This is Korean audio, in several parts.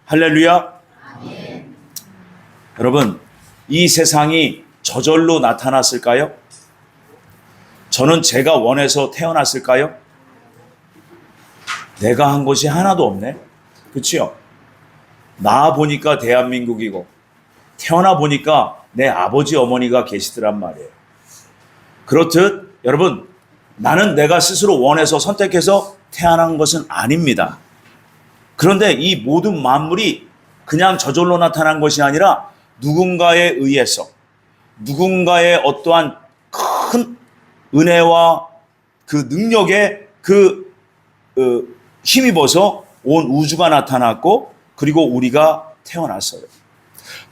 할렐루야. 여러분, 이 세상이 저절로 나타났을까요? 저는 제가 원해서 태어났을까요? 내가 한 것이 하나도 없네. 그렇죠? 나 보니까 대한민국이고 태어나 보니까 내 아버지 어머니가 계시더란 말이에요. 그렇듯 여러분, 나는 내가 스스로 원해서 선택해서 태어난 것은 아닙니다. 그런데 이 모든 만물이 그냥 저절로 나타난 것이 아니라 누군가에 의해서, 누군가의 어떠한 큰 은혜와 그 능력에 힘입어서 온 우주가 나타났고, 그리고 우리가 태어났어요.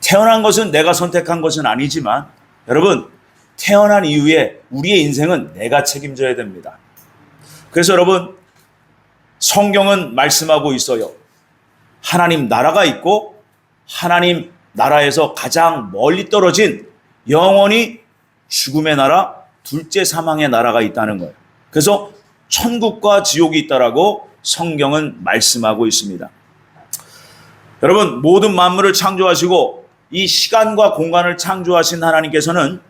태어난 것은 내가 선택한 것은 아니지만 여러분, 태어난 이후에 우리의 인생은 내가 책임져야 됩니다. 그래서 여러분, 성경은 말씀하고 있어요. 하나님 나라가 있고 하나님 나라에서 가장 멀리 떨어진 영원히 죽음의 나라, 둘째 사망의 나라가 있다는 거예요. 그래서 천국과 지옥이 있다라고 성경은 말씀하고 있습니다. 여러분, 모든 만물을 창조하시고 이 시간과 공간을 창조하신 하나님께서는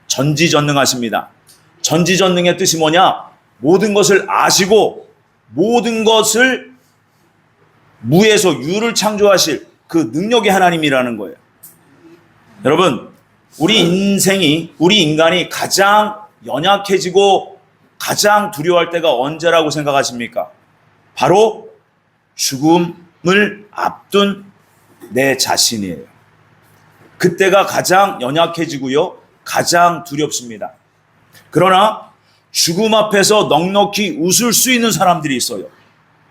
전지전능하십니다. 전지전능의 뜻이 뭐냐? 모든 것을 아시고 모든 것을 무에서 유를 창조하실 그 능력의 하나님이라는 거예요. 여러분, 우리 인간이 가장 연약해지고 가장 두려워할 때가 언제라고 생각하십니까? 바로 죽음을 앞둔 내 자신이에요. 그때가 가장 연약해지고요, 가장 두렵습니다. 그러나 죽음 앞에서 넉넉히 웃을 수 있는 사람들이 있어요.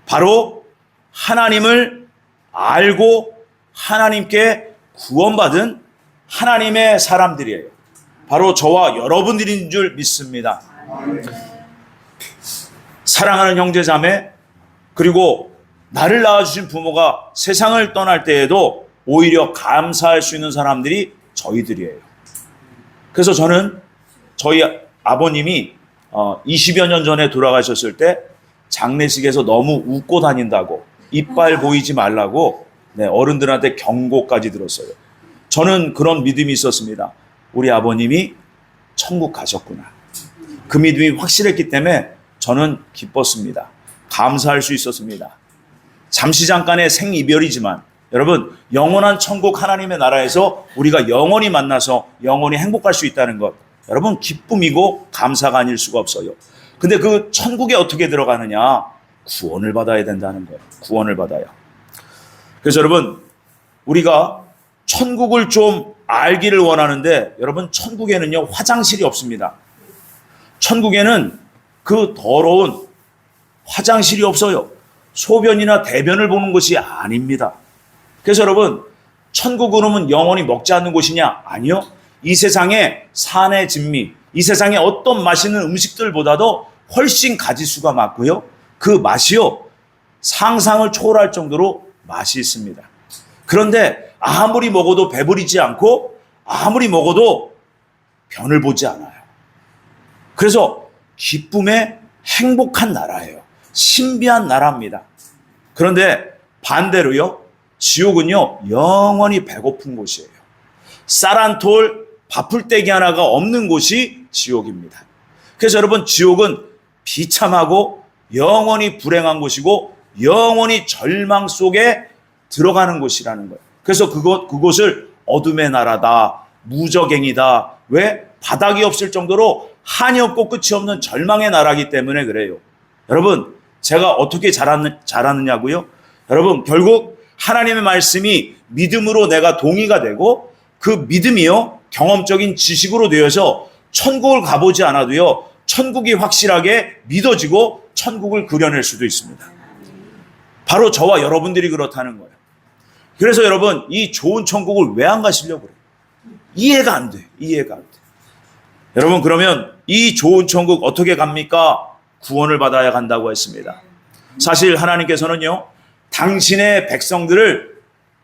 바로 하나님을 알고 하나님께 구원받은 하나님의 사람들이에요. 바로 저와 여러분들인 줄 믿습니다. 사랑하는 형제자매, 그리고 나를 낳아주신 부모가 세상을 떠날 때에도 오히려 감사할 수 있는 사람들이 저희들이에요. 그래서 저는 저희 아버님이 20여 년 전에 돌아가셨을 때 장례식에서 너무 웃고 다닌다고, 이빨 보이지 말라고 어른들한테 경고까지 들었어요. 저는 그런 믿음이 있었습니다. 우리 아버님이 천국 가셨구나. 그 믿음이 확실했기 때문에 저는 기뻤습니다. 감사할 수 있었습니다. 잠시 잠깐의 생이별이지만 여러분, 영원한 천국 하나님의 나라에서 우리가 영원히 만나서 영원히 행복할 수 있다는 것, 여러분 기쁨이고 감사가 아닐 수가 없어요. 근데 그 천국에 어떻게 들어가느냐? 구원을 받아야 된다는 거예요. 구원을 받아야. 그래서 여러분, 우리가 천국을 좀 알기를 원하는데 여러분, 천국에는요 화장실이 없습니다. 천국에는 그 더러운 화장실이 없어요. 소변이나 대변을 보는 것이 아닙니다. 그래서 여러분, 천국은 그러면 영원히 먹지 않는 곳이냐? 아니요. 이 세상의 산의 진미, 이 세상의 어떤 맛있는 음식들보다도 훨씬 가지수가 많고요, 그 맛이요 상상을 초월할 정도로 맛이 있습니다. 그런데 아무리 먹어도 배부르지 않고 아무리 먹어도 변을 보지 않아요. 그래서 기쁨의 행복한 나라예요. 신비한 나라입니다. 그런데 반대로요, 지옥은요 영원히 배고픈 곳이에요. 쌀 한 톨, 밥풀떼기 하나가 없는 곳이 지옥입니다. 그래서 여러분, 지옥은 비참하고 영원히 불행한 곳이고 영원히 절망 속에 들어가는 곳이라는 거예요. 그래서 그곳을 어둠의 나라다, 무적행이다. 왜? 바닥이 없을 정도로 한이 없고 끝이 없는 절망의 나라이기 때문에 그래요. 여러분, 제가 어떻게 자랐느냐고요? 여러분, 결국 하나님의 말씀이 믿음으로 내가 동의가 되고 그 믿음이요 경험적인 지식으로 되어서 천국을 가보지 않아도요 천국이 확실하게 믿어지고 천국을 그려낼 수도 있습니다. 바로 저와 여러분들이 그렇다는 거예요. 그래서 여러분, 이 좋은 천국을 왜 안 가시려고 그래요? 이해가 안 돼. 이해가 안 돼. 여러분, 그러면 이 좋은 천국 어떻게 갑니까? 구원을 받아야 간다고 했습니다. 사실 하나님께서는요 당신의 백성들을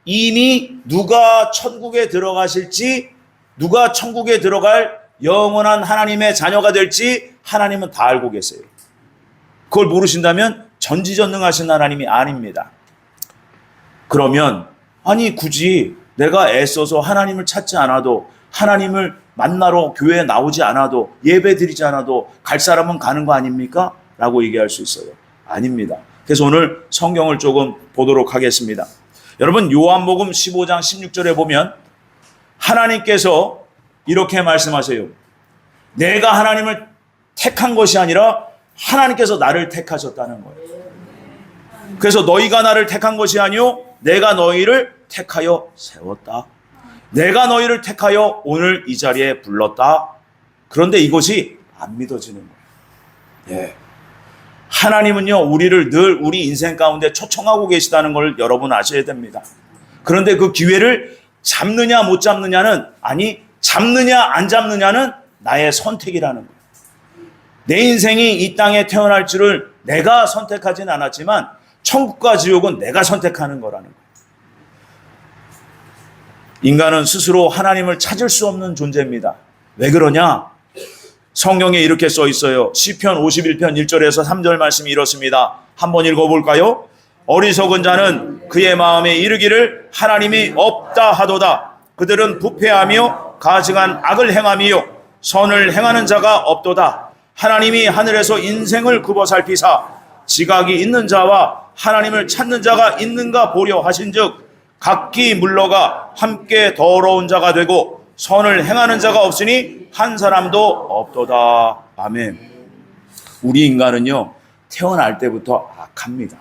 이미 누가 천국에 들어가실지, 누가 천국에 들어갈 영원한 하나님의 자녀가 될지 하나님은 다 알고 계세요. 그걸 모르신다면 전지전능하신 하나님이 아닙니다. 그러면 아니 굳이 내가 애써서 하나님을 찾지 않아도, 하나님을 만나러 교회에 나오지 않아도, 예배 드리지 않아도 갈 사람은 가는 거 아닙니까? 라고 얘기할 수 있어요. 아닙니다. 그래서 오늘 성경을 조금 보도록 하겠습니다. 여러분, 요한복음 15장 16절에 보면 하나님께서 이렇게 말씀하세요. 내가 하나님을 택한 것이 아니라 하나님께서 나를 택하셨다는 거예요. 그래서 너희가 나를 택한 것이 아니요 내가 너희를 택하여 세웠다. 내가 너희를 택하여 오늘 이 자리에 불렀다. 그런데 이것이 안 믿어지는 거예요. 예. 하나님은요, 우리를 늘 우리 인생 가운데 초청하고 계시다는 걸 여러분 아셔야 됩니다. 그런데 그 기회를 잡느냐 못 잡느냐는, 아니 잡느냐 안 잡느냐는 나의 선택이라는 거예요. 내 인생이 이 땅에 태어날 줄을 내가 선택하진 않았지만 천국과 지옥은 내가 선택하는 거라는 거예요. 인간은 스스로 하나님을 찾을 수 없는 존재입니다. 왜 그러냐? 성경에 이렇게 써 있어요. 시편 51편 1절에서 3절 말씀이 이렇습니다. 한번 읽어볼까요? 어리석은 자는 그의 마음에 이르기를 하나님이 없다 하도다. 그들은 부패하며 가증한 악을 행하며 선을 행하는 자가 없도다. 하나님이 하늘에서 인생을 굽어 살피사 지각이 있는 자와 하나님을 찾는 자가 있는가 보려 하신즉 각기 물러가 함께 더러운 자가 되고 선을 행하는 자가 없으니 한 사람도 없도다. 아멘. 우리 인간은요, 태어날 때부터 악합니다.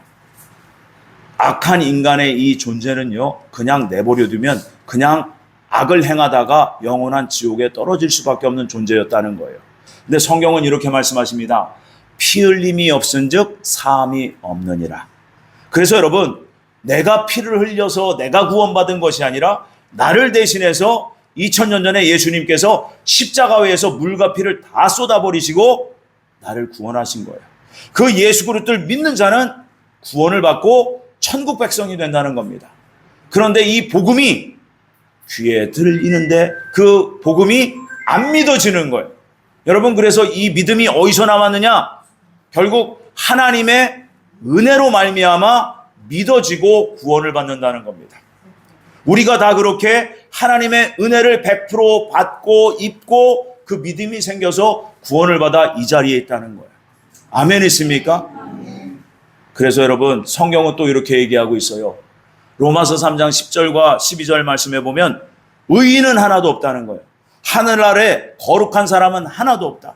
악한 인간의 이 존재는요, 그냥 내버려 두면 그냥 악을 행하다가 영원한 지옥에 떨어질 수밖에 없는 존재였다는 거예요. 근데 성경은 이렇게 말씀하십니다. 피 흘림이 없은즉 사함이 없느니라. 그래서 여러분, 내가 피를 흘려서 내가 구원받은 것이 아니라 나를 대신해서 2000년 전에 예수님께서 십자가에서 물과 피를 다 쏟아버리시고 나를 구원하신 거예요. 그 예수 그리스도를 믿는 자는 구원을 받고 천국 백성이 된다는 겁니다. 그런데 이 복음이 귀에 들리는데 그 복음이 안 믿어지는 거예요. 여러분, 그래서 이 믿음이 어디서 나왔느냐? 결국 하나님의 은혜로 말미암아 믿어지고 구원을 받는다는 겁니다. 우리가 다 그렇게 하나님의 은혜를 100% 받고 입고 그 믿음이 생겨서 구원을 받아 이 자리에 있다는 거예요. 아멘 있습니까? 그래서 여러분, 성경은 또 이렇게 얘기하고 있어요. 로마서 3장 10절과 12절 말씀해 보면 의인은 하나도 없다는 거예요. 하늘 아래 거룩한 사람은 하나도 없다.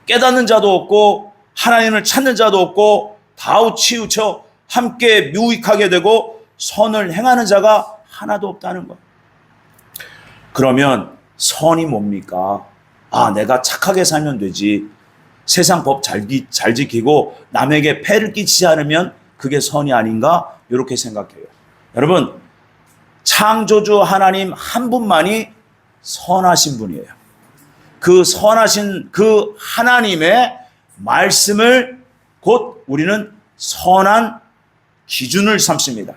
깨닫는 자도 없고 하나님을 찾는 자도 없고 다 치우쳐 함께 유익하게 되고 선을 행하는 자가 하나도 없다는 거예요. 그러면 선이 뭡니까? 아, 내가 착하게 살면 되지. 세상 법 잘 지키고 남에게 폐를 끼치지 않으면 그게 선이 아닌가? 이렇게 생각해요. 여러분, 창조주 하나님 한 분만이 선하신 분이에요. 그 선하신 그 하나님의 말씀을 곧 우리는 선한 기준을 삼습니다.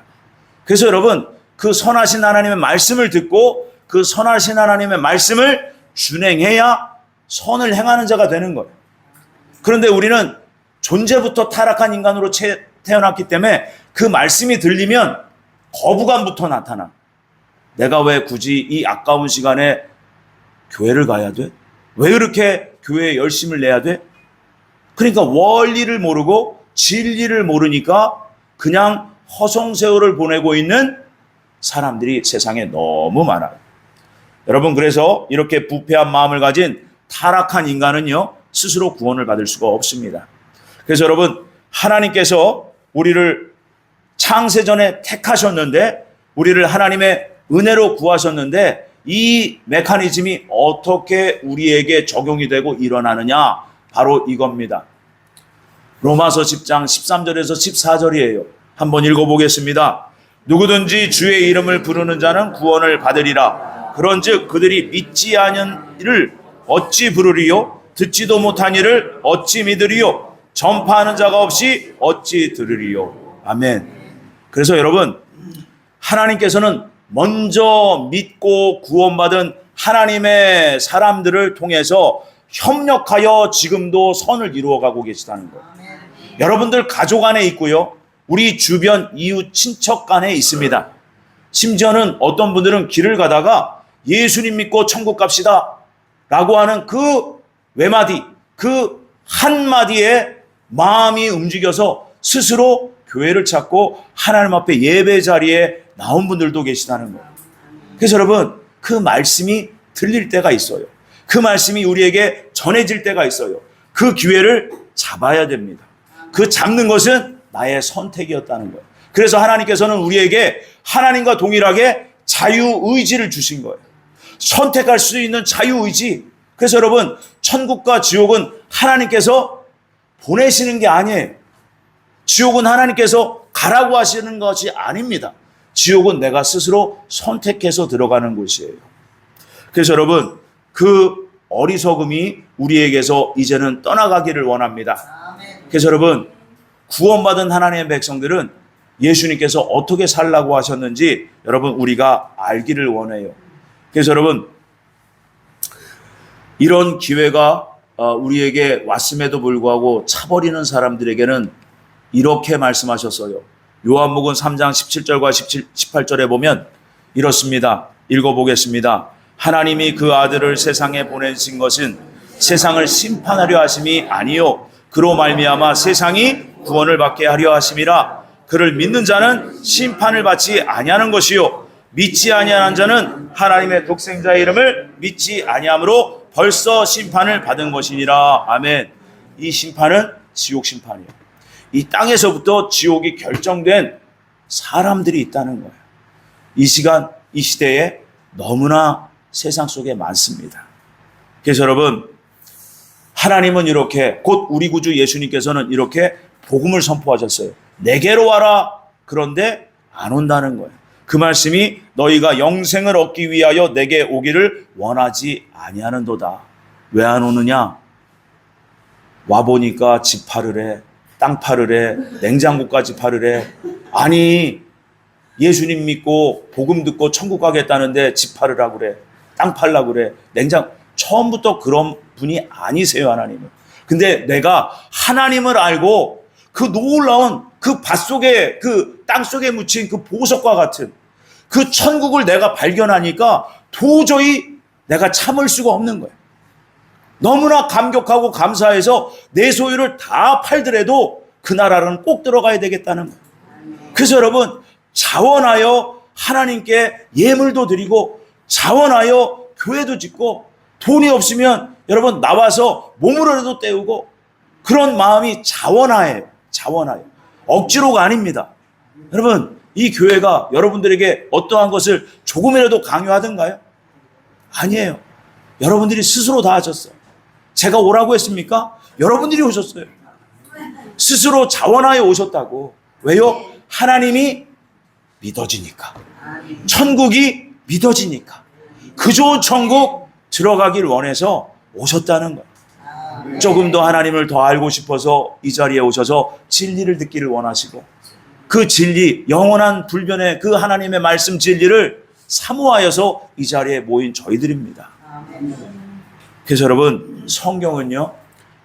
그래서 여러분, 그 선하신 하나님의 말씀을 듣고 그 선하신 하나님의 말씀을 준행해야 선을 행하는 자가 되는 거예요. 그런데 우리는 존재부터 타락한 인간으로 태어났기 때문에 그 말씀이 들리면 거부감부터 나타나. 내가 왜 굳이 이 아까운 시간에 교회를 가야 돼? 왜 그렇게 교회에 열심을 내야 돼? 그러니까 원리를 모르고 진리를 모르니까 그냥 허송세월을 보내고 있는 사람들이 세상에 너무 많아요. 여러분, 그래서 이렇게 부패한 마음을 가진 타락한 인간은요, 스스로 구원을 받을 수가 없습니다. 그래서 여러분, 하나님께서 우리를 창세전에 택하셨는데, 우리를 하나님의 은혜로 구하셨는데, 이 메커니즘이 어떻게 우리에게 적용이 되고 일어나느냐? 바로 이겁니다. 로마서 10장 13절에서 14절이에요. 한번 읽어보겠습니다. 누구든지 주의 이름을 부르는 자는 구원을 받으리라. 그런즉 그들이 믿지 않은 이를 어찌 부르리요? 듣지도 못한 이를 어찌 믿으리요? 전파하는 자가 없이 어찌 들으리요? 아멘. 그래서 여러분, 하나님께서는 먼저 믿고 구원받은 하나님의 사람들을 통해서 협력하여 지금도 선을 이루어가고 계시다는 거예요. 여러분들 가족 안에 있고요, 우리 주변 이웃 친척 간에 있습니다. 심지어는 어떤 분들은 길을 가다가 예수님 믿고 천국 갑시다 라고 하는 그 외마디, 그 한마디에 마음이 움직여서 스스로 교회를 찾고 하나님 앞에 예배 자리에 나온 분들도 계시다는 거예요. 그래서 여러분, 그 말씀이 들릴 때가 있어요. 그 말씀이 우리에게 전해질 때가 있어요. 그 기회를 잡아야 됩니다. 그 잡는 것은 나의 선택이었다는 거예요. 그래서 하나님께서는 우리에게 하나님과 동일하게 자유의지를 주신 거예요. 선택할 수 있는 자유의지. 그래서 여러분, 천국과 지옥은 하나님께서 보내시는 게 아니에요. 지옥은 하나님께서 가라고 하시는 것이 아닙니다. 지옥은 내가 스스로 선택해서 들어가는 곳이에요. 그래서 여러분, 그 어리석음이 우리에게서 이제는 떠나가기를 원합니다. 그래서 여러분, 구원받은 하나님의 백성들은 예수님께서 어떻게 살라고 하셨는지 여러분 우리가 알기를 원해요. 그래서 여러분, 이런 기회가 우리에게 왔음에도 불구하고 차버리는 사람들에게는 이렇게 말씀하셨어요. 요한복음 3장 17절과 18절에 보면 이렇습니다. 읽어보겠습니다. 하나님이 그 아들을 세상에 보내신 것은 세상을 심판하려 하심이 아니요 그로 말미암아 세상이 구원을 받게 하려 하심이라. 그를 믿는 자는 심판을 받지 아니하는 것이요 믿지 아니하는 자는 하나님의 독생자의 이름을 믿지 아니함으로 벌써 심판을 받은 것이니라. 아멘. 이 심판은 지옥 심판이에요. 이 땅에서부터 지옥이 결정된 사람들이 있다는 거예요. 이 시간, 이 시대에 너무나 세상 속에 많습니다. 그래서 여러분, 하나님은 이렇게, 곧 우리 구주 예수님께서는 이렇게 복음을 선포하셨어요. 내게로 와라. 그런데 안 온다는 거예요. 그 말씀이 너희가 영생을 얻기 위하여 내게 오기를 원하지 아니하는도다. 왜 안 오느냐? 와보니까 집 팔으래, 땅 팔으래, 냉장고까지 팔으래. 아니, 예수님 믿고 복음 듣고 천국 가겠다는데 집 팔으라고 그래, 땅 팔라고 그래, 처음부터 그런 분이 아니세요, 하나님은. 근데 내가 하나님을 알고 그 놀라운 그 밭 속에, 그 땅 속에 묻힌 그 보석과 같은 그 천국을 내가 발견하니까 도저히 내가 참을 수가 없는 거예요. 너무나 감격하고 감사해서 내 소유를 다 팔더라도 그 나라는 꼭 들어가야 되겠다는 거예요. 그래서 여러분, 자원하여 하나님께 예물도 드리고 자원하여 교회도 짓고 돈이 없으면 여러분 나와서 몸으로라도 때우고 그런 마음이 자원하예요. 자원하여. 억지로가 아닙니다. 여러분, 이 교회가 여러분들에게 어떠한 것을 조금이라도 강요하던가요? 아니에요. 여러분들이 스스로 다 하셨어요. 제가 오라고 했습니까? 여러분들이 오셨어요. 스스로 자원하여 오셨다고. 왜요? 하나님이 믿어지니까. 천국이 믿어지니까. 그 좋은 천국 들어가길 원해서 오셨다는 거예요. 조금 더 하나님을 더 알고 싶어서 이 자리에 오셔서 진리를 듣기를 원하시고 그 진리, 영원한 불변의 그 하나님의 말씀 진리를 사모하여서 이 자리에 모인 저희들입니다. 그래서 여러분, 성경은요,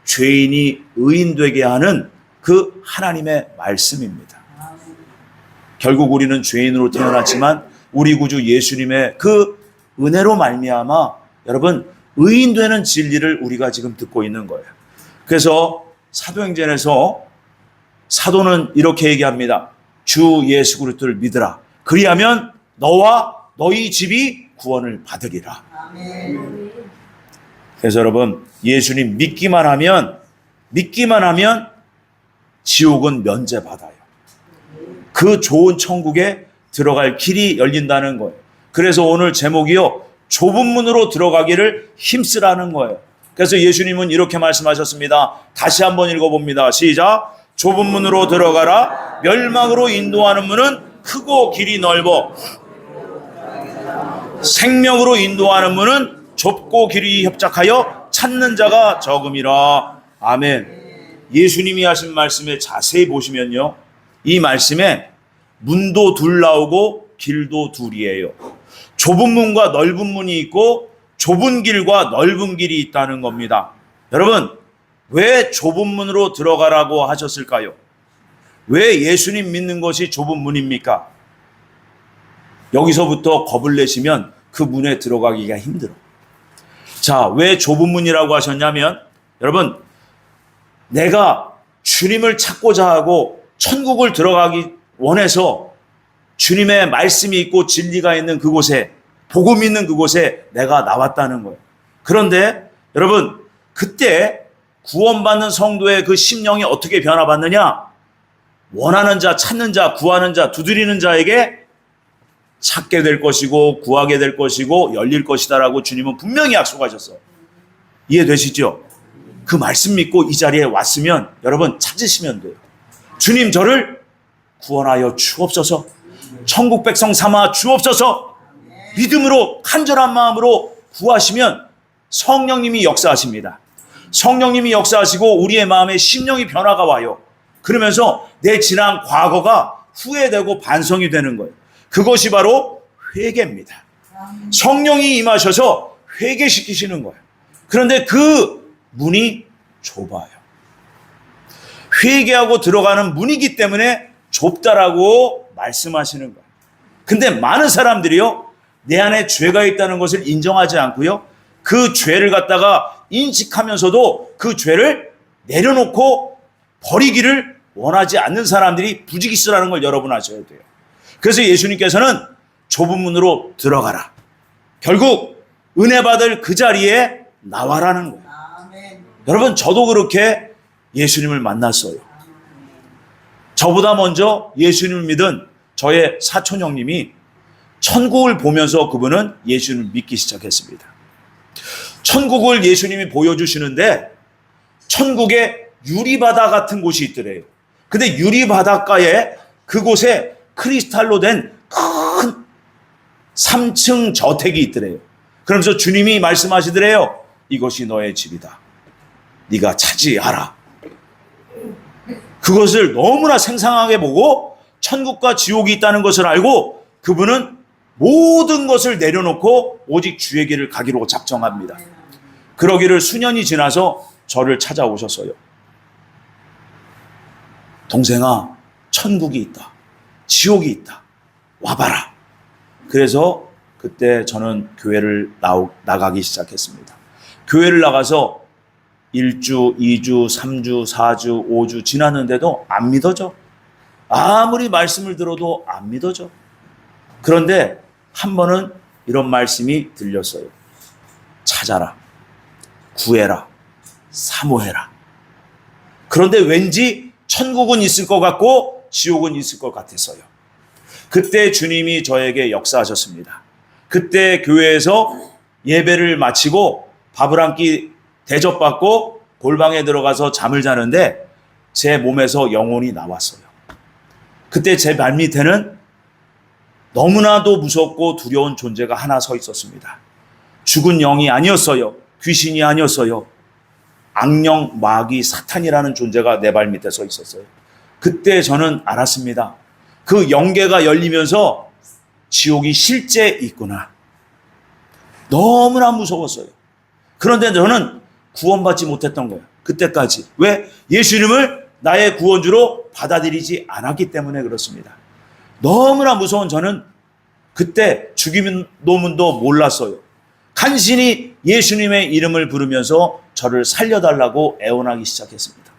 죄인이 의인되게 하는 그 하나님의 말씀입니다. 결국 우리는 죄인으로 태어났지만 우리 구주 예수님의 그 은혜로 말미암아 여러분 의인되는 진리를 우리가 지금 듣고 있는 거예요. 그래서 사도행전에서 사도는 이렇게 얘기합니다. 주 예수 그리스도를 믿으라. 그리하면 너와 너희 집이 구원을 받으리라. 그래서 여러분, 예수님 믿기만 하면 지옥은 면제받아요. 그 좋은 천국에 들어갈 길이 열린다는 거예요. 그래서 오늘 제목이요, 좁은 문으로 들어가기를 힘쓰라는 거예요. 그래서 예수님은 이렇게 말씀하셨습니다. 다시 한번 읽어봅니다. 시작. 좁은 문으로 들어가라. 멸망으로 인도하는 문은 크고 길이 넓어 생명으로 인도하는 문은 좁고 길이 협착하여 찾는 자가 적음이라. 아멘. 예수님이 하신 말씀을 자세히 보시면요, 이 말씀에 문도 둘 나오고 길도 둘이에요. 좁은 문과 넓은 문이 있고 좁은 길과 넓은 길이 있다는 겁니다. 여러분, 왜 좁은 문으로 들어가라고 하셨을까요? 왜 예수님 믿는 것이 좁은 문입니까? 여기서부터 겁을 내시면 그 문에 들어가기가 힘들어. 자, 왜 좁은 문이라고 하셨냐면, 여러분, 내가 주님을 찾고자 하고 천국을 들어가기 원해서 주님의 말씀이 있고 진리가 있는 그곳에, 복음이 있는 그곳에 내가 나왔다는 거예요. 그런데 여러분, 그때 구원받는 성도의 그 심령이 어떻게 변화받느냐? 원하는 자, 찾는 자, 구하는 자, 두드리는 자에게 찾게 될 것이고 구하게 될 것이고 열릴 것이다라고 주님은 분명히 약속하셨어요. 이해되시죠? 그 말씀 믿고 이 자리에 왔으면 여러분 찾으시면 돼요. 주님, 저를 구원하여 주옵소서. 천국 백성 삼아 주옵소서. 믿음으로 간절한 마음으로 구하시면 성령님이 역사하십니다. 성령님이 역사하시고 우리의 마음에 심령이 변화가 와요. 그러면서 내 지난 과거가 후회되고 반성이 되는 거예요. 그것이 바로 회개입니다. 성령이 임하셔서 회개시키시는 거예요. 그런데 그 문이 좁아요. 회개하고 들어가는 문이기 때문에 좁다라고 말씀하시는 거예요. 근데 많은 사람들이요, 내 안에 죄가 있다는 것을 인정하지 않고요, 그 죄를 갖다가 인식하면서도 그 죄를 내려놓고 버리기를 원하지 않는 사람들이 부지기수라는 걸 여러분 아셔야 돼요. 그래서 예수님께서는 좁은 문으로 들어가라. 결국 은혜 받을 그 자리에 나와라는 거예요. 아멘. 여러분, 저도 그렇게 예수님을 만났어요. 저보다 먼저 예수님을 믿은 저의 사촌 형님이 천국을 보면서 그분은 예수님을 믿기 시작했습니다. 천국을 예수님이 보여주시는데 천국에 유리바다 같은 곳이 있더래요. 근데 유리바닷가에 그곳에 크리스탈로 된 큰 3층 저택이 있더래요. 그러면서 주님이 말씀하시더래요. 이것이 너의 집이다. 네가 차지하라. 그것을 너무나 생생하게 보고 천국과 지옥이 있다는 것을 알고 그분은 모든 것을 내려놓고 오직 주의 길을 가기로 작정합니다. 그러기를 수년이 지나서 저를 찾아오셨어요. 동생아, 천국이 있다. 지옥이 있다. 와봐라. 그래서 그때 저는 교회를 나가기 시작했습니다. 교회를 나가서 1주, 2주, 3주, 4주, 5주 지났는데도 안 믿어져. 아무리 말씀을 들어도 안 믿어져. 그런데 한 번은 이런 말씀이 들렸어요. 찾아라. 구해라. 사모해라. 그런데 왠지 천국은 있을 것 같고 지옥은 있을 것 같았어요. 그때 주님이 저에게 역사하셨습니다. 그때 교회에서 예배를 마치고 밥을 한 끼 대접받고 골방에 들어가서 잠을 자는데 제 몸에서 영혼이 나왔어요. 그때 제 발밑에는 너무나도 무섭고 두려운 존재가 하나 서 있었습니다. 죽은 영이 아니었어요. 귀신이 아니었어요. 악령, 마귀, 사탄이라는 존재가 내 발밑에 서 있었어요. 그때 저는 알았습니다. 그 영계가 열리면서 지옥이 실제 있구나. 너무나 무서웠어요. 그런데 저는 구원받지 못했던 거예요. 그때까지. 왜? 예수님을 나의 구원주로 받아들이지 않았기 때문에 그렇습니다. 너무나 무서운 저는 그때 죽이는 놈도 몰랐어요. 간신히 예수님의 이름을 부르면서 저를 살려달라고 애원하기 시작했습니다.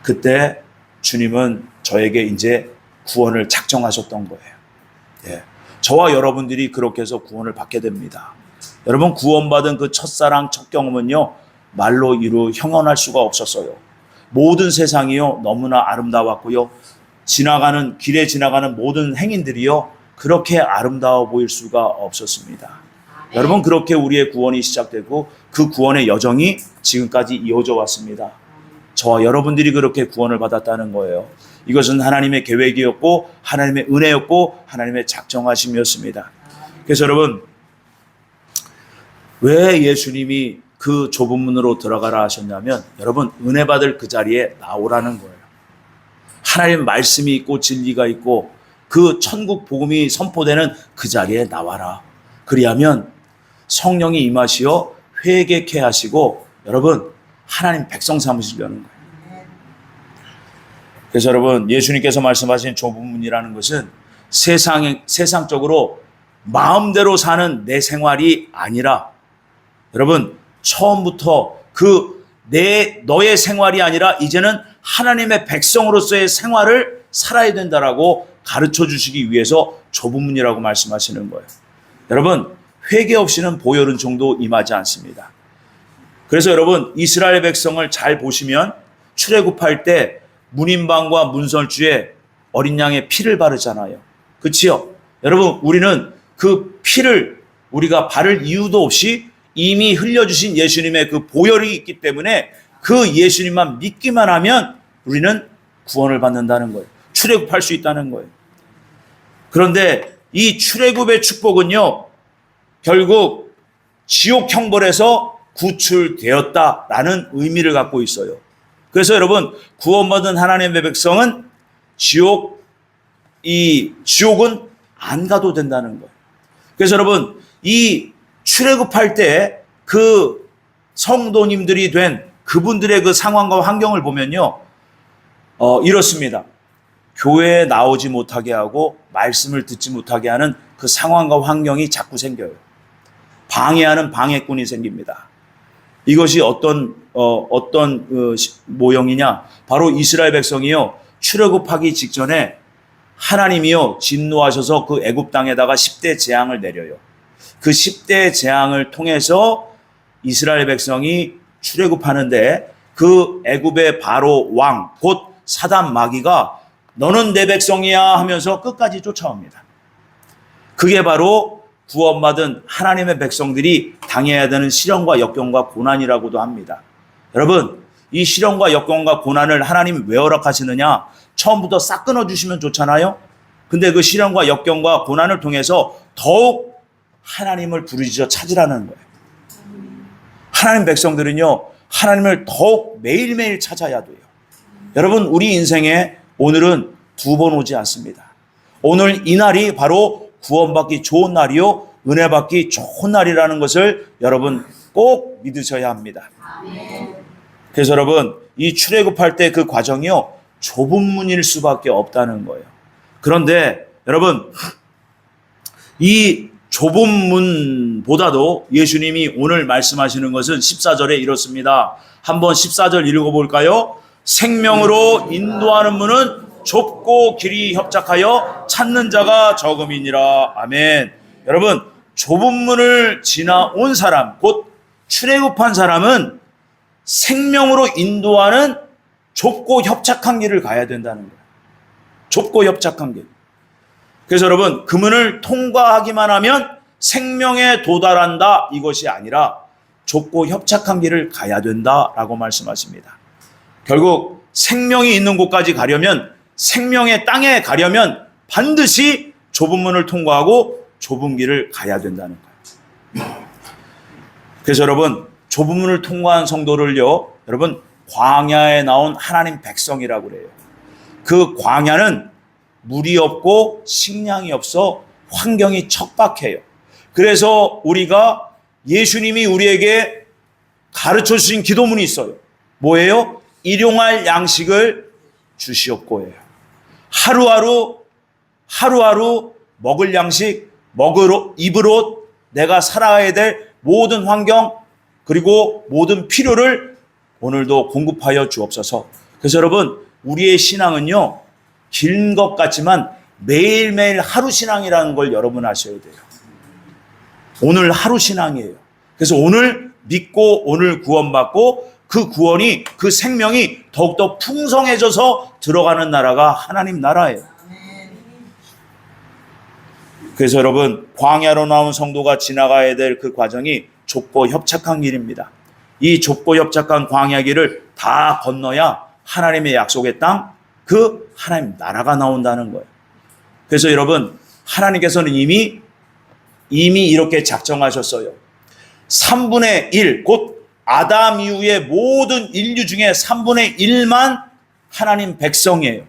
그때 주님은 저에게 이제 구원을 작정하셨던 거예요. 예. 저와 여러분들이 그렇게 해서 구원을 받게 됩니다. 여러분, 구원받은 그 첫사랑, 첫 경험은요, 말로 이루 형언할 수가 없었어요. 모든 세상이요, 너무나 아름다웠고요. 길에 지나가는 모든 행인들이요, 그렇게 아름다워 보일 수가 없었습니다. 여러분, 그렇게 우리의 구원이 시작되고 그 구원의 여정이 지금까지 이어져 왔습니다. 저와 여러분들이 그렇게 구원을 받았다는 거예요. 이것은 하나님의 계획이었고 하나님의 은혜였고 하나님의 작정하심이었습니다. 그래서 여러분, 왜 예수님이 그 좁은 문으로 들어가라 하셨냐면, 여러분, 은혜 받을 그 자리에 나오라는 거예요. 하나님의 말씀이 있고 진리가 있고 그 천국 복음이 선포되는 그 자리에 나와라. 그리하면 성령이 임하시어 회개케 하시고 여러분, 하나님 백성 삼으시려는 거예요. 그래서 여러분, 예수님께서 말씀하신 좁은 문이라는 것은 세상적으로 마음대로 사는 내 생활이 아니라 여러분 처음부터 너의 생활이 아니라 이제는 하나님의 백성으로서의 생활을 살아야 된다라고 가르쳐 주시기 위해서 좁은 문이라고 말씀하시는 거예요. 여러분 회개 없이는 보혈은 정도 임하지 않습니다. 그래서 여러분 이스라엘 백성을 잘 보시면 출애굽할 때 문인방과 문설주에 어린 양의 피를 바르잖아요. 그렇지요? 여러분 우리는 그 피를 우리가 바를 이유도 없이 이미 흘려주신 예수님의 그 보혈이 있기 때문에 그 예수님만 믿기만 하면 우리는 구원을 받는다는 거예요. 출애굽할 수 있다는 거예요. 그런데 이 출애굽의 축복은요, 결국 지옥 형벌에서 구출되었다라는 의미를 갖고 있어요. 그래서 여러분 구원받은 하나님의 백성은 지옥은 안 가도 된다는 거예요. 그래서 여러분 이 출애굽할 때 그 성도님들이 된 그분들의 그 상황과 환경을 보면요, 이렇습니다. 교회에 나오지 못하게 하고 말씀을 듣지 못하게 하는 그 상황과 환경이 자꾸 생겨요. 방해하는 방해꾼이 생깁니다. 이것이 어떤 모형이냐? 바로 이스라엘 백성이요, 출애굽하기 직전에 하나님이요 진노하셔서 그 애굽 땅에다가 10대 재앙을 내려요. 그 10대 재앙을 통해서 이스라엘 백성이 출애굽하는데 그 애굽의 바로 왕 곧 사단 마귀가 너는 내 백성이야 하면서 끝까지 쫓아옵니다. 그게 바로 구원받은 하나님의 백성들이 당해야 되는 시련과 역경과 고난이라고도 합니다. 여러분 이 시련과 역경과 고난을 하나님이 왜 허락하시느냐? 처음부터 싹 끊어주시면 좋잖아요. 근데 그 시련과 역경과 고난을 통해서 더욱 하나님을 부르짖어 찾으라는 거예요. 하나님 백성들은요, 하나님을 더욱 매일매일 찾아야 돼요. 여러분 우리 인생에 오늘은 두 번 오지 않습니다. 오늘 이 날이 바로 구원받기 좋은 날이요, 은혜 받기 좋은 날이라는 것을 여러분 꼭 믿으셔야 합니다. 그래서 여러분 이 출애굽할 때 그 과정이요, 좁은 문일 수밖에 없다는 거예요. 그런데 여러분 이 좁은 문보다도 예수님이 오늘 말씀하시는 것은 14절에 이렇습니다. 한번 14절 읽어볼까요? 생명으로 인도하는 문은 좁고 길이 협착하여 찾는 자가 적음이니라. 아멘. 여러분 좁은 문을 지나온 사람, 곧 출애굽한 사람은 생명으로 인도하는 좁고 협착한 길을 가야 된다는 거예요. 좁고 협착한 길. 그래서 여러분 그 문을 통과하기만 하면 생명에 도달한다 이것이 아니라 좁고 협착한 길을 가야 된다라고 말씀하십니다. 결국 생명이 있는 곳까지 가려면, 생명의 땅에 가려면 반드시 좁은 문을 통과하고 좁은 길을 가야 된다는 거예요. 그래서 여러분 좁은 문을 통과한 성도를요, 여러분 광야에 나온 하나님 백성이라고 그래요. 그 광야는 물이 없고 식량이 없어 환경이 척박해요. 그래서 우리가 예수님이 우리에게 가르쳐 주신 기도문이 있어요. 뭐예요? 일용할 양식을 주시옵고예요. 하루하루 먹을 양식, 입을 옷, 내가 살아가야 될 모든 환경 그리고 모든 필요를 오늘도 공급하여 주옵소서. 그래서 여러분 우리의 신앙은요, 긴 것 같지만 매일매일 하루 신앙이라는 걸 여러분 아셔야 돼요. 오늘 하루 신앙이에요. 그래서 오늘 믿고 오늘 구원받고 그 구원이, 그 생명이 더욱더 풍성해져서 들어가는 나라가 하나님 나라예요. 그래서 여러분 광야로 나온 성도가 지나가야 될 그 과정이 좁고 협착한 길입니다. 이 좁고 협착한 광야 길을 다 건너야 하나님의 약속의 땅, 그 하나님 나라가 나온다는 거예요. 그래서 여러분 하나님께서는 이미 이렇게 작정하셨어요. 3분의 1, 곧 아담 이후의 모든 인류 중에 3분의 1만 하나님 백성이에요.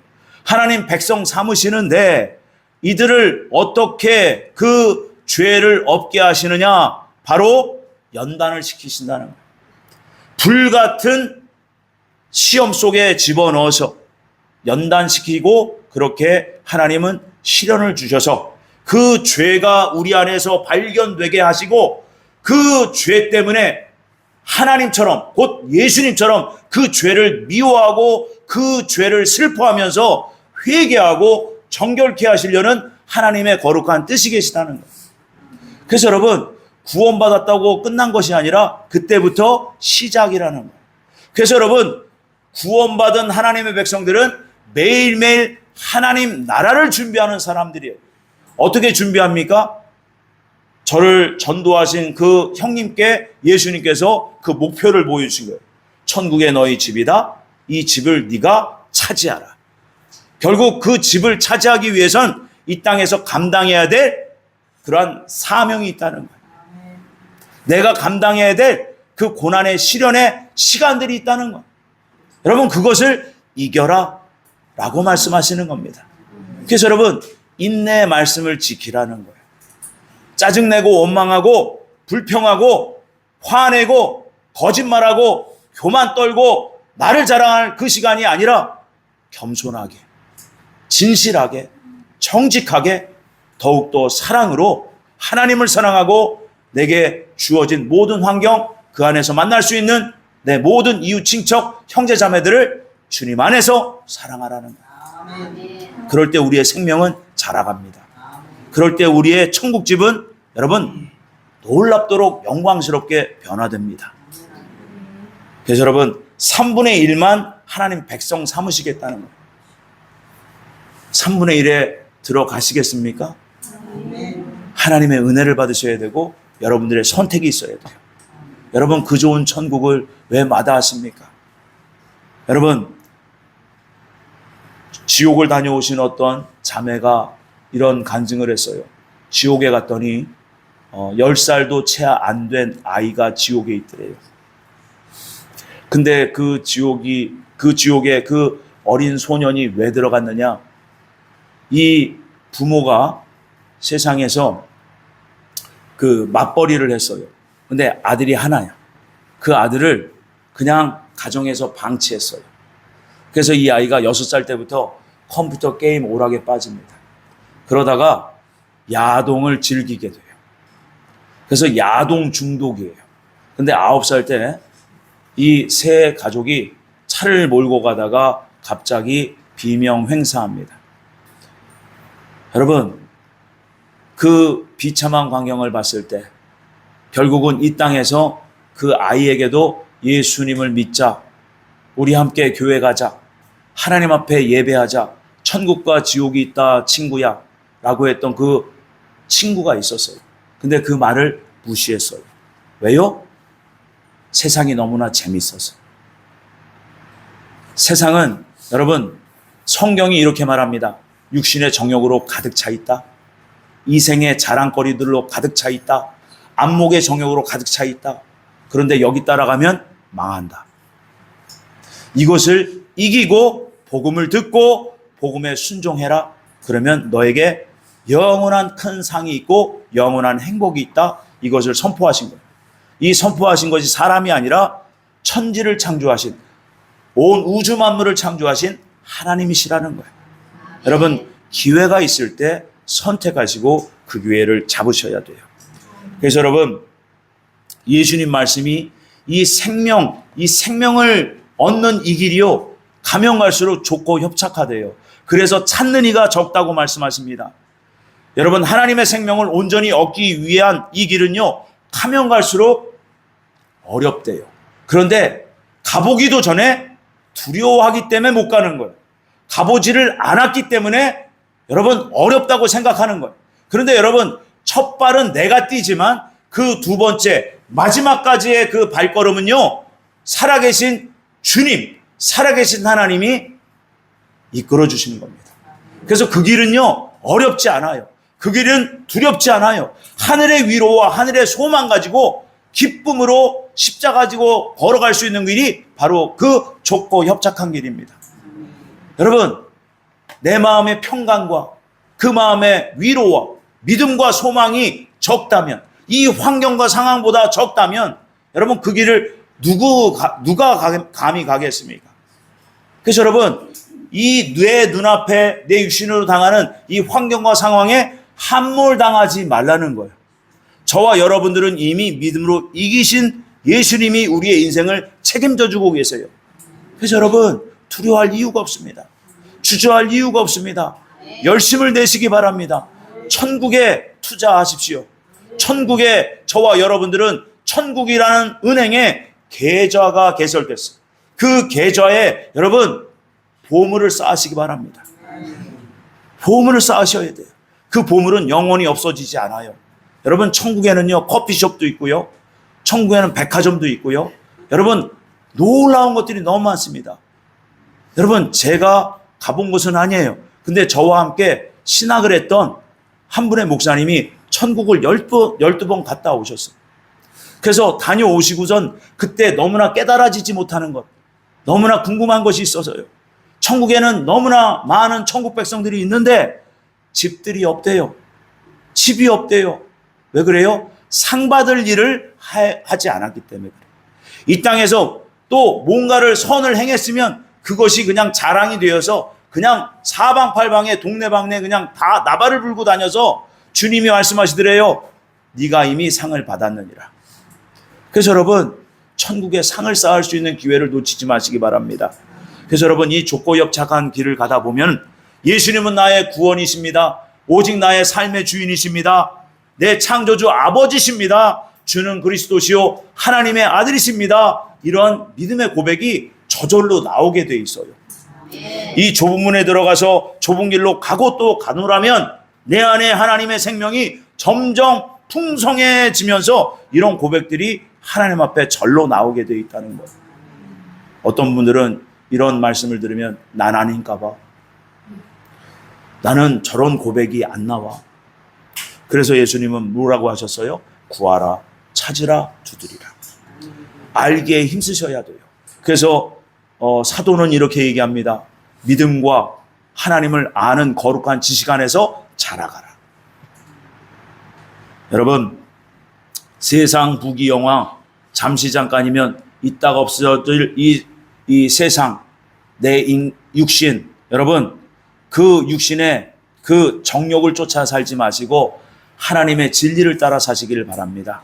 하나님 백성 삼으시는데 이들을 어떻게 그 죄를 없게 하시느냐? 바로 연단을 시키신다는 거예요. 불같은 시험 속에 집어넣어서 연단시키고 그렇게 하나님은 시련을 주셔서 그 죄가 우리 안에서 발견되게 하시고 그 죄 때문에 하나님처럼 곧 예수님처럼 그 죄를 미워하고 그 죄를 슬퍼하면서 회개하고 정결케 하시려는 하나님의 거룩한 뜻이 계시다는 거예요. 그래서 여러분, 구원받았다고 끝난 것이 아니라 그때부터 시작이라는 거예요. 그래서 여러분, 구원받은 하나님의 백성들은 매일매일 하나님 나라를 준비하는 사람들이에요. 어떻게 준비합니까? 저를 전도하신 그 형님께 예수님께서 그 목표를 보여주신 거예요. 천국에 너희 집이다. 이 집을 네가 차지하라. 결국 그 집을 차지하기 위해선 이 땅에서 감당해야 될 그러한 사명이 있다는 거예요. 내가 감당해야 될 그 고난의 시련의 시간들이 있다는 거예요. 여러분, 그것을 이겨라 라고 말씀하시는 겁니다. 그래서 여러분, 인내의 말씀을 지키라는 거예요. 짜증내고 원망하고 불평하고 화내고 거짓말하고 교만 떨고 나를 자랑할 그 시간이 아니라 겸손하게, 진실하게, 정직하게, 더욱더 사랑으로 하나님을 사랑하고 내게 주어진 모든 환경, 그 안에서 만날 수 있는 내 모든 이웃, 친척, 형제, 자매들을 주님 안에서 사랑하라는 거예요. 그럴 때 우리의 생명은 자라갑니다. 그럴 때 우리의 천국집은 여러분 놀랍도록 영광스럽게 변화됩니다. 그래서 여러분, 3분의 1만 하나님 백성 삼으시겠다는 거예요. 3분의 1에 들어가시겠습니까? 하나님의 은혜를 받으셔야 되고 여러분들의 선택이 있어야 돼요. 여러분, 그 좋은 천국을 왜 마다하십니까? 여러분, 지옥을 다녀오신 어떤 자매가 이런 간증을 했어요. 지옥에 갔더니 10살도 채 안 된 아이가 지옥에 있더래요. 근데 그 지옥에 그 어린 소년이 왜 들어갔느냐? 이 부모가 세상에서 그 맞벌이를 했어요. 근데 아들이 하나야. 그 아들을 그냥 가정에서 방치했어요. 그래서 이 아이가 6살 때부터 컴퓨터 게임 오락에 빠집니다. 그러다가 야동을 즐기게 돼요. 그래서 야동 중독이에요. 근데 9살 때 이 세 가족이 차를 몰고 가다가 갑자기 비명횡사합니다. 여러분, 그 비참한 광경을 봤을 때 결국은 이 땅에서 그 아이에게도 예수님을 믿자, 우리 함께 교회 가자, 하나님 앞에 예배하자, 천국과 지옥이 있다 친구야 라고 했던 그 친구가 있었어요. 근데 그 말을 무시했어요. 왜요? 세상이 너무나 재밌어서. 세상은 여러분, 성경이 이렇게 말합니다. 육신의 정욕으로 가득 차 있다. 이생의 자랑거리들로 가득 차 있다. 안목의 정욕으로 가득 차 있다. 그런데 여기 따라가면 망한다. 이것을 이기고 복음을 듣고 복음에 순종해라. 그러면 너에게 영원한 큰 상이 있고 영원한 행복이 있다. 이것을 선포하신 거예요. 이 선포하신 것이 사람이 아니라 천지를 창조하신, 온 우주 만물을 창조하신 하나님이시라는 거예요. 여러분, 기회가 있을 때 선택하시고 그 기회를 잡으셔야 돼요. 그래서 여러분, 예수님 말씀이 이 생명을 얻는 이 길이요, 가면 갈수록 좁고 협착하대요. 그래서 찾는 이가 적다고 말씀하십니다. 여러분, 하나님의 생명을 온전히 얻기 위한 이 길은요, 가면 갈수록 어렵대요. 그런데 가보기도 전에 두려워하기 때문에 못 가는 거예요. 가보지를 않았기 때문에 여러분 어렵다고 생각하는 거예요. 그런데 여러분, 첫 발은 내가 뛰지만 그 두 번째 마지막까지의 그 발걸음은요, 살아계신 주님, 살아계신 하나님이 이끌어 주시는 겁니다. 그래서 그 길은요 어렵지 않아요. 그 길은 두렵지 않아요. 하늘의 위로와 하늘의 소망 가지고 기쁨으로 십자가 가지고 걸어갈 수 있는 길이 바로 그 좁고 협착한 길입니다. 여러분, 내 마음의 평강과 그 마음의 위로와 믿음과 소망이 적다면, 이 환경과 상황보다 적다면 여러분 그 길을 누가 감히 가겠습니까? 그래서 여러분, 이 내 눈앞에 내 육신으로 당하는 이 환경과 상황에 함몰당하지 말라는 거예요. 저와 여러분들은 이미 믿음으로 이기신 예수님이 우리의 인생을 책임져 주고 계세요. 그래서 여러분, 두려워할 이유가 없습니다. 주저할 이유가 없습니다. 열심을 내시기 바랍니다. 천국에 투자하십시오. 천국에 저와 여러분들은 천국이라는 은행에 계좌가 개설됐어요. 그 계좌에 여러분 보물을 쌓으시기 바랍니다. 보물을 쌓으셔야 돼요. 그 보물은 영원히 없어지지 않아요. 여러분, 천국에는요 커피숍도 있고요, 천국에는 백화점도 있고요. 여러분, 놀라운 것들이 너무 많습니다. 여러분, 제가 가본 곳은 아니에요. 근데 저와 함께 신학을 했던 한 분의 목사님이 천국을 12번 갔다 오셨어요. 그래서 다녀오시고선 그때 너무나 깨달아지지 못하는 것, 너무나 궁금한 것이 있어서요. 천국에는 너무나 많은 천국 백성들이 있는데 집들이 없대요. 집이 없대요. 왜 그래요? 상 받을 일을 하지 않았기 때문에 그래요. 이 땅에서 또 뭔가를 선을 행했으면 그것이 그냥 자랑이 되어서 그냥 사방팔방에 동네방네 그냥 다 나발을 불고 다녀서 주님이 말씀하시더래요. 네가 이미 상을 받았느니라. 그래서 여러분, 천국에 상을 쌓을 수 있는 기회를 놓치지 마시기 바랍니다. 그래서 여러분, 이 좁고 협착한 길을 가다 보면 예수님은 나의 구원이십니다. 오직 나의 삶의 주인이십니다. 내 창조주 아버지십니다. 주는 그리스도시요 하나님의 아들이십니다. 이런 믿음의 고백이 저절로 나오게 돼 있어요. 이 좁은 문에 들어가서 좁은 길로 가고 또 가노라면 내 안에 하나님의 생명이 점점 풍성해지면서 이런 고백들이 하나님 앞에 절로 나오게 돼 있다는 거예요. 어떤 분들은 이런 말씀을 들으면 난 아닌가 봐. 나는 저런 고백이 안 나와. 그래서 예수님은 뭐라고 하셨어요? 구하라, 찾으라, 두드리라. 알기에 힘쓰셔야 돼요. 그래서 사도는 이렇게 얘기합니다. 믿음과 하나님을 아는 거룩한 지식 안에서 자라가라. 여러분, 세상 부귀영화 잠시 잠깐이면 있다가 없어질 이 세상, 내 육신, 여러분, 그 육신의 그 정욕을 쫓아 살지 마시고 하나님의 진리를 따라 사시기를 바랍니다.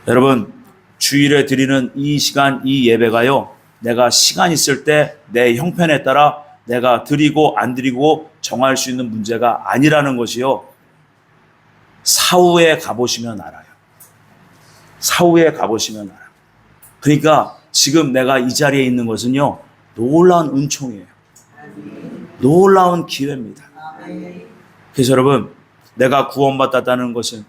여러분, 주일에 드리는 이 시간, 이 예배가요, 내가 시간 있을 때 내 형편에 따라 내가 드리고 안 드리고 정할 수 있는 문제가 아니라는 것이요, 사후에 가보시면 알아요. 사후에 가보시면 알아요. 그러니까 지금 내가 이 자리에 있는 것은요, 놀라운 은총이에요. 놀라운 기회입니다. 그래서 여러분, 내가 구원받았다는 것은,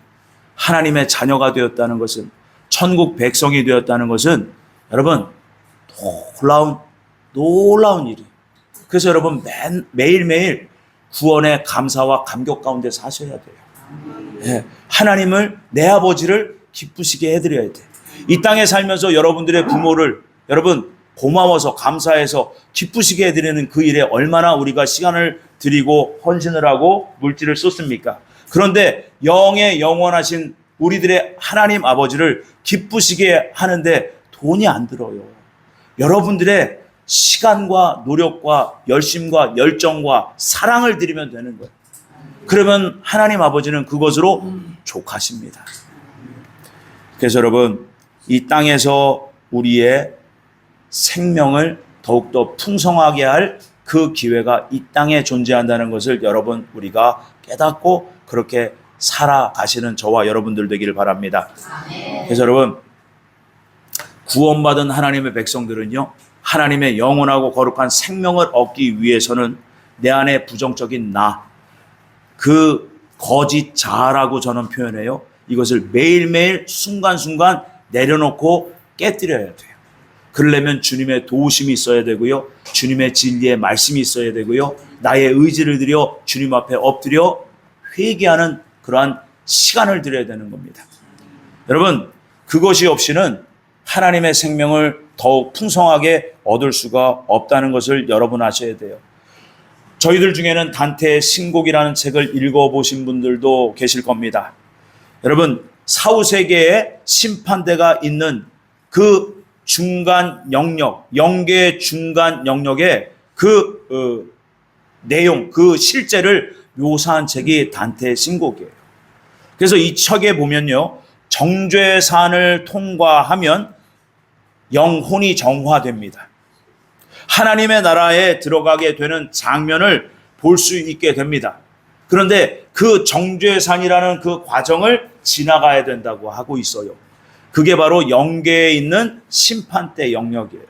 하나님의 자녀가 되었다는 것은, 천국 백성이 되었다는 것은 여러분 놀라운 일이에요. 그래서 여러분 매일매일 구원의 감사와 감격 가운데 사셔야 돼요. 네, 하나님을, 내 아버지를 기쁘시게 해드려야 돼요. 이 땅에 살면서 여러분들의 부모를 여러분 고마워서 감사해서 기쁘시게 해드리는 그 일에 얼마나 우리가 시간을 드리고 헌신을 하고 물질을 쏟습니까? 그런데 영의 영원하신 우리들의 하나님 아버지를 기쁘시게 하는데 돈이 안 들어요. 여러분들의 시간과 노력과 열심과 열정과 사랑을 드리면 되는 거예요. 그러면 하나님 아버지는 그것으로 족하십니다. 그래서 여러분, 이 땅에서 우리의 생명을 더욱더 풍성하게 할 그 기회가 이 땅에 존재한다는 것을 여러분 우리가 깨닫고 그렇게 살아가시는 저와 여러분들 되기를 바랍니다. 그래서 여러분, 구원받은 하나님의 백성들은요, 하나님의 영원하고 거룩한 생명을 얻기 위해서는 내 안에 부정적인 나, 그 거짓 자아라고 저는 표현해요. 이것을 매일매일 순간순간 내려놓고 깨뜨려야 돼요. 그러려면 주님의 도우심이 있어야 되고요, 주님의 진리의 말씀이 있어야 되고요, 나의 의지를 들여 주님 앞에 엎드려 회개하는 그러한 시간을 드려야 되는 겁니다. 여러분, 그것이 없이는 하나님의 생명을 더욱 풍성하게 얻을 수가 없다는 것을 여러분 아셔야 돼요. 저희들 중에는 단테의 신곡이라는 책을 읽어보신 분들도 계실 겁니다. 여러분, 사후세계에 심판대가 있는 그 중간 영역, 영계의 중간 영역에 내용, 그 실제를 묘사한 책이 단테의 신곡이에요. 그래서 이 책에 보면요, 정죄산을 통과하면 영혼이 정화됩니다. 하나님의 나라에 들어가게 되는 장면을 볼 수 있게 됩니다. 그런데 그 정죄산이라는 그 과정을 지나가야 된다고 하고 있어요. 그게 바로 영계에 있는 심판대 영역이에요.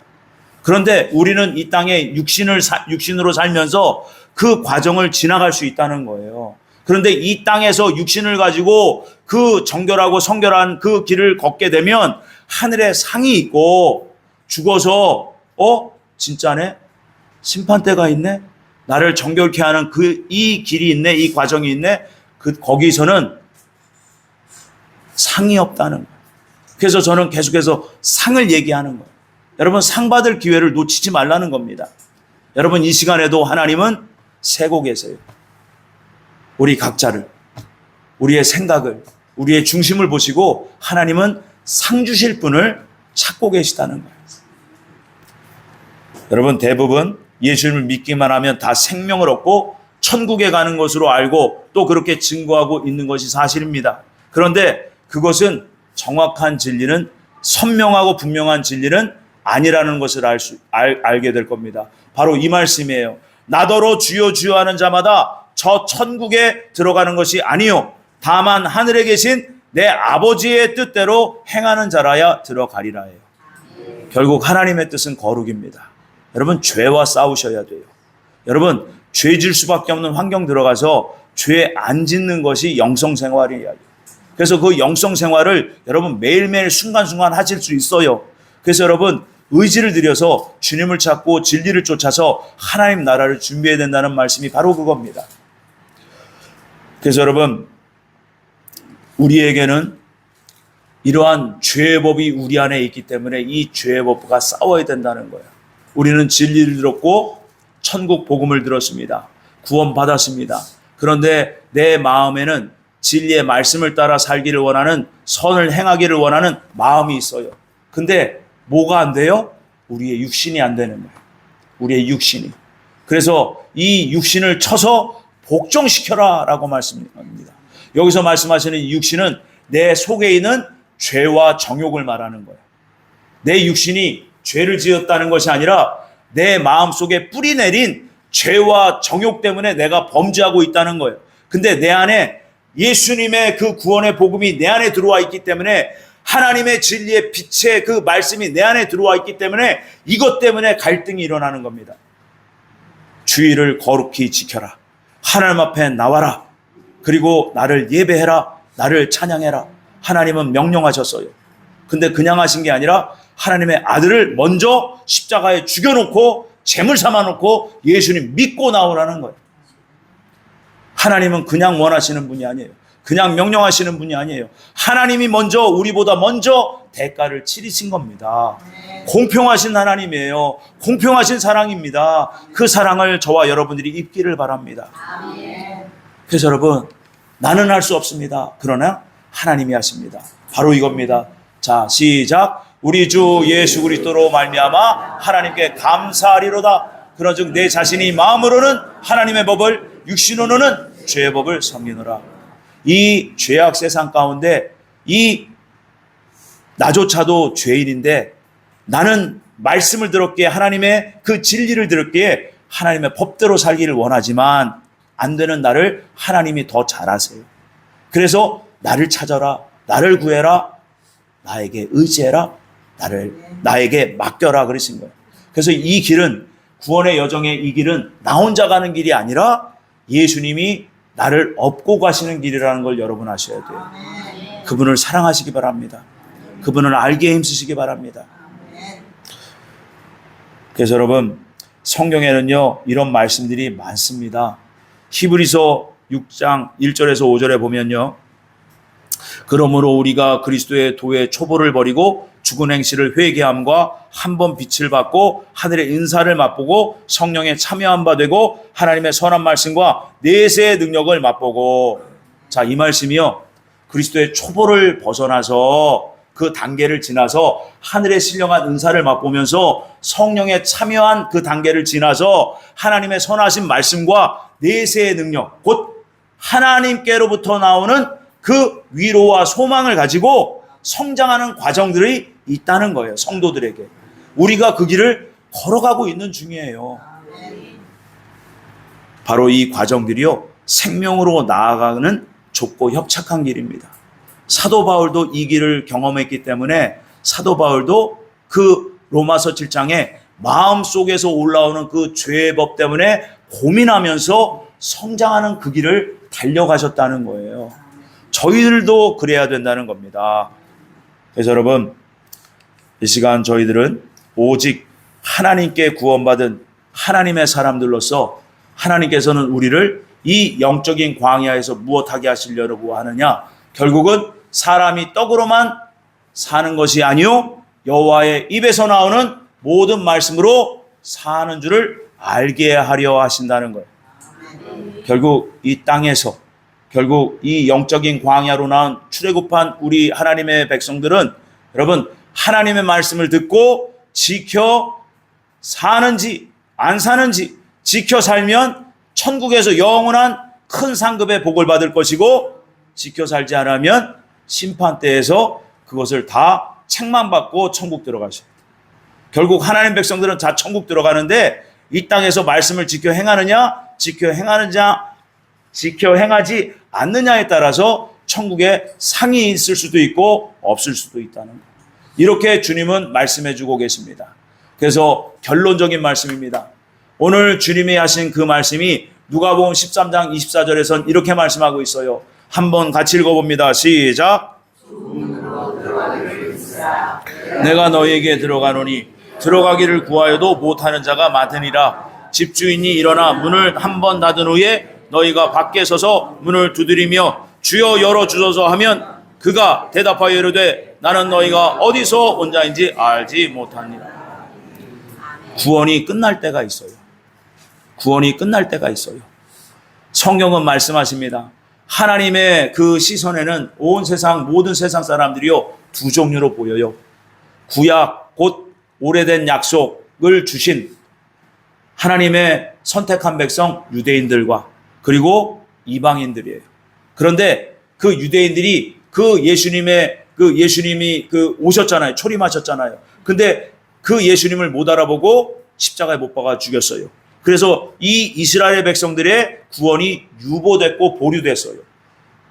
그런데 우리는 이 땅에 육신으로 살면서 그 과정을 지나갈 수 있다는 거예요. 그런데 이 땅에서 육신을 가지고 그 정결하고 성결한 그 길을 걷게 되면 하늘에 상이 있고, 죽어서 진짜네? 심판대가 있네? 나를 정결케 하는 이 길이 있네? 이 과정이 있네? 거기서는 상이 없다는 거예요. 그래서 저는 계속해서 상을 얘기하는 거예요. 여러분, 상 받을 기회를 놓치지 말라는 겁니다. 여러분, 이 시간에도 하나님은 세고 계세요. 우리 각자를, 우리의 생각을, 우리의 중심을 보시고 하나님은 상 주실 분을 찾고 계시다는 거예요. 여러분, 대부분 예수님을 믿기만 하면 다 생명을 얻고 천국에 가는 것으로 알고 또 그렇게 증거하고 있는 것이 사실입니다. 그런데 그것은 정확한 진리는, 선명하고 분명한 진리는 아니라는 것을 알게 될 겁니다. 바로 이 말씀이에요. 나더러 주여 주여 하는 자마다 저 천국에 들어가는 것이 아니요 다만 하늘에 계신 내 아버지의 뜻대로 행하는 자라야 들어가리라 해요. 결국 하나님의 뜻은 거룩입니다. 여러분, 죄와 싸우셔야 돼요. 여러분, 죄 질 수밖에 없는 환경 들어가서 죄 안 짓는 것이 영성생활이에요. 그래서 그 영성생활을 여러분 매일매일 순간순간 하실 수 있어요. 그래서 여러분, 의지를 들여서 주님을 찾고 진리를 쫓아서 하나님 나라를 준비해야 된다는 말씀이 바로 그겁니다. 그래서 여러분, 우리에게는 이러한 죄의 법이 우리 안에 있기 때문에 이 죄의 법과 싸워야 된다는 거예요. 우리는 진리를 들었고 천국 복음을 들었습니다. 구원 받았습니다. 그런데 내 마음에는 진리의 말씀을 따라 살기를 원하는, 선을 행하기를 원하는 마음이 있어요. 근데 뭐가 안 돼요? 우리의 육신이 안 되는 거예요. 우리의 육신이. 그래서 이 육신을 쳐서 복종시켜라 라고 말씀합니다. 여기서 말씀하시는 이 육신은 내 속에 있는 죄와 정욕을 말하는 거예요. 내 육신이 죄를 지었다는 것이 아니라 내 마음속에 뿌리 내린 죄와 정욕 때문에 내가 범죄하고 있다는 거예요. 근데 내 안에 예수님의 그 구원의 복음이 내 안에 들어와 있기 때문에, 하나님의 진리의 빛의 그 말씀이 내 안에 들어와 있기 때문에 이것 때문에 갈등이 일어나는 겁니다. 주의를 거룩히 지켜라. 하나님 앞에 나와라. 그리고 나를 예배해라. 나를 찬양해라. 하나님은 명령하셨어요. 근데 그냥 하신 게 아니라 하나님의 아들을 먼저 십자가에 죽여놓고 제물 삼아놓고 예수님 믿고 나오라는 거예요. 하나님은 그냥 원하시는 분이 아니에요. 그냥 명령하시는 분이 아니에요. 하나님이 먼저, 우리보다 먼저 대가를 치르신 겁니다. 공평하신 하나님이에요. 공평하신 사랑입니다. 그 사랑을 저와 여러분들이 입기를 바랍니다. 그래서 여러분, 나는 할 수 없습니다. 그러나 하나님이 하십니다. 바로 이겁니다. 자, 시작. 우리 주 예수 그리스도로 말미암아 하나님께 감사하리로다. 그러즉 내 자신이 마음으로는 하나님의 법을, 육신으로는 죄의 법을 섬기노라. 이 죄악 세상 가운데 나조차도 죄인인데 나는 말씀을 들었기에, 하나님의 그 진리를 들었기에 하나님의 법대로 살기를 원하지만 안 되는 나를 하나님이 더 잘 아세요. 그래서 나를 찾아라, 나를 구해라, 나에게 의지해라, 나에게 맡겨라 그러신 거예요. 그래서 이 길은, 구원의 여정의 이 길은 나 혼자 가는 길이 아니라 예수님이 나를 업고 가시는 길이라는 걸 여러분 아셔야 돼요. 그분을 사랑하시기 바랍니다. 그분을 알게 힘쓰시기 바랍니다. 그래서 여러분, 성경에는요 이런 말씀들이 많습니다. 히브리서 6장 1절에서 5절에 보면요, 그러므로 우리가 그리스도의 도의 초보를 버리고 죽은 행실을 회개함과 한 번 빛을 받고 하늘의 은사를 맛보고 성령에 참여한 바 되고 하나님의 선한 말씀과 내세의 능력을 맛보고. 자, 이 말씀이요, 그리스도의 초보를 벗어나서 그 단계를 지나서 하늘의 신령한 은사를 맛보면서 성령에 참여한 그 단계를 지나서 하나님의 선하신 말씀과 내세의 능력, 곧 하나님께로부터 나오는 그 위로와 소망을 가지고 성장하는 과정들이 있다는 거예요. 성도들에게. 우리가 그 길을 걸어가고 있는 중이에요. 바로 이 과정들이요, 생명으로 나아가는 좁고 협착한 길입니다. 사도 바울도 이 길을 경험했기 때문에 사도 바울도 그 로마서 7장에 마음속에서 올라오는 그 죄의 법 때문에 고민하면서 성장하는 그 길을 달려가셨다는 거예요. 저희들도 그래야 된다는 겁니다. 그래서 여러분, 이 시간 저희들은 오직 하나님께 구원받은 하나님의 사람들로서 하나님께서는 우리를 이 영적인 광야에서 무엇하게 하시려고 하느냐? 결국은 사람이 떡으로만 사는 것이 아니요 여호와의 입에서 나오는 모든 말씀으로 사는 줄을 알게 하려 하신다는 거예요. 결국 이 땅에서, 결국 이 영적인 광야로 나온 출애굽한 우리 하나님의 백성들은 여러분, 하나님의 말씀을 듣고 지켜 사는지 안 사는지, 지켜 살면 천국에서 영원한 큰 상급의 복을 받을 것이고, 지켜 살지 않으면 심판대에서 그것을 다 책망받고 천국 들어가셔요. 결국 하나님 백성들은 다 천국 들어가는데 이 땅에서 말씀을 지켜 행하느냐, 지켜 행하지 않느냐에 따라서 천국에 상이 있을 수도 있고 없을 수도 있다는 거예요. 이렇게 주님은 말씀해 주고 계십니다. 그래서 결론적인 말씀입니다. 오늘 주님이 하신 그 말씀이 누가복음 13장 24절에선 이렇게 말씀하고 있어요. 한번 같이 읽어봅니다. 시작. 내가 너희에게 들어가노니 들어가기를 구하여도 못하는 자가 많으니라. 집주인이 일어나 문을 한 번 닫은 후에 너희가 밖에 서서 문을 두드리며 주여 열어주소서 하면 그가 대답하여 이르되 나는 너희가 어디서 온 자인지 알지 못하니라. 구원이 끝날 때가 있어요. 구원이 끝날 때가 있어요. 성경은 말씀하십니다. 하나님의 그 시선에는 온 세상, 모든 세상 사람들이요, 두 종류로 보여요. 구약, 곧 오래된 약속을 주신 하나님의 선택한 백성 유대인들과 그리고 이방인들이에요. 그런데 그 유대인들이 예수님이 오셨잖아요. 초림하셨잖아요. 근데 그 예수님을 못 알아보고 십자가에 못 박아 죽였어요. 그래서 이 이스라엘 백성들의 구원이 유보됐고 보류됐어요.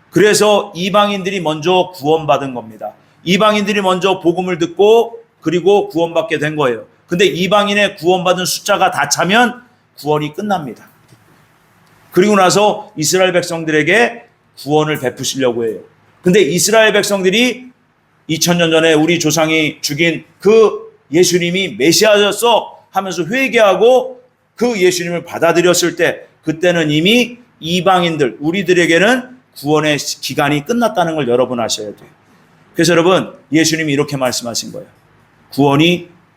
그래서 이방인들이 먼저 구원받은 겁니다. 이방인들이 먼저 복음을 듣고 그리고 구원받게 된 거예요. 근데 이방인의 구원받은 숫자가 다 차면 구원이 끝납니다. 그리고 나서 이스라엘 백성들에게 구원을 베푸시려고 해요. 근데 이스라엘 백성들이 2000년 전에 우리 조상이 죽인 그 예수님이 메시아였어 하면서 회개하고 그 예수님을 받아들였을 때, 그때는 이미 이방인들, 우리들에게는 구원의 기간이 끝났다는 걸 여러분 아셔야 돼요. 그래서 여러분, 예수님이 이렇게 말씀하신 거예요.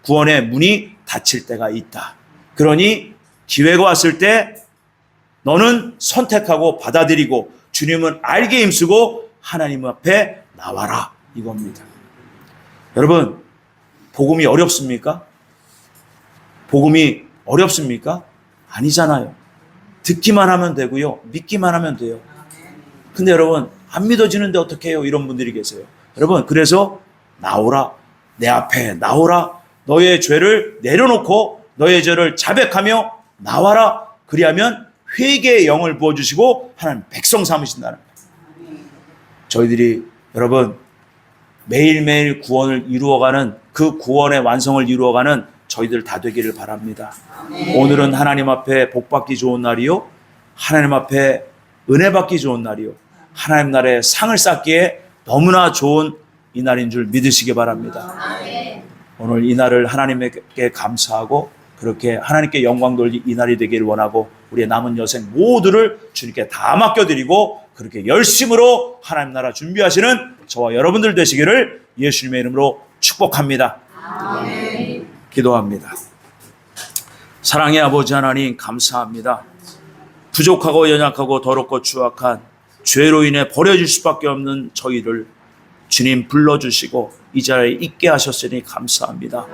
구원의 문이 닫힐 때가 있다. 그러니 기회가 왔을 때 너는 선택하고 받아들이고 주님은 알게 힘쓰고 하나님 앞에 나와라, 이겁니다. 여러분, 복음이 어렵습니까? 복음이 어렵습니까? 아니잖아요. 듣기만 하면 되고요. 믿기만 하면 돼요. 근데 여러분, 안 믿어지는데 어떻게 해요? 이런 분들이 계세요. 여러분, 그래서 나오라. 내 앞에 나오라. 너의 죄를 내려놓고 너의 죄를 자백하며 나와라. 그리하면 회개의 영을 부어주시고 하나님 백성 삼으신다는 거예요. 저희들이 여러분 매일매일 구원을 이루어가는, 그 구원의 완성을 이루어가는 저희들 다 되기를 바랍니다. 오늘은 하나님 앞에 복받기 좋은 날이요, 하나님 앞에 은혜 받기 좋은 날이요, 하나님 나라의 상을 쌓기에 너무나 좋은 이 날인 줄 믿으시기 바랍니다. 오늘 이 날을 하나님께 감사하고 그렇게 하나님께 영광 돌리 이 날이 되기를 원하고, 우리의 남은 여생 모두를 주님께 다 맡겨드리고 그렇게 열심으로 하나님 나라 준비하시는 저와 여러분들 되시기를 예수님의 이름으로 축복합니다. 아멘. 기도합니다. 사랑의 아버지 하나님, 감사합니다. 부족하고 연약하고 더럽고 추악한 죄로 인해 버려질 수밖에 없는 저희를 주님 불러주시고 이 자리에 있게 하셨으니 감사합니다.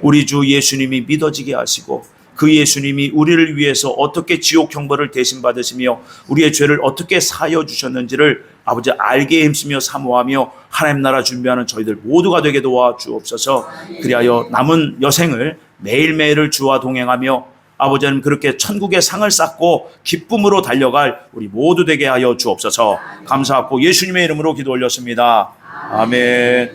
우리 주 예수님이 믿어지게 하시고 그 예수님이 우리를 위해서 어떻게 지옥 형벌을 대신 받으시며 우리의 죄를 어떻게 사하여 주셨는지를 아버지 알게 힘쓰며 사모하며 하나님 나라 준비하는 저희들 모두가 되게 도와 주옵소서. 그리하여 남은 여생을 매일매일을 주와 동행하며 아버지 하나님 그렇게 천국의 상을 쌓고 기쁨으로 달려갈 우리 모두 되게 하여 주옵소서. 감사하고 예수님의 이름으로 기도 올렸습니다. 아멘.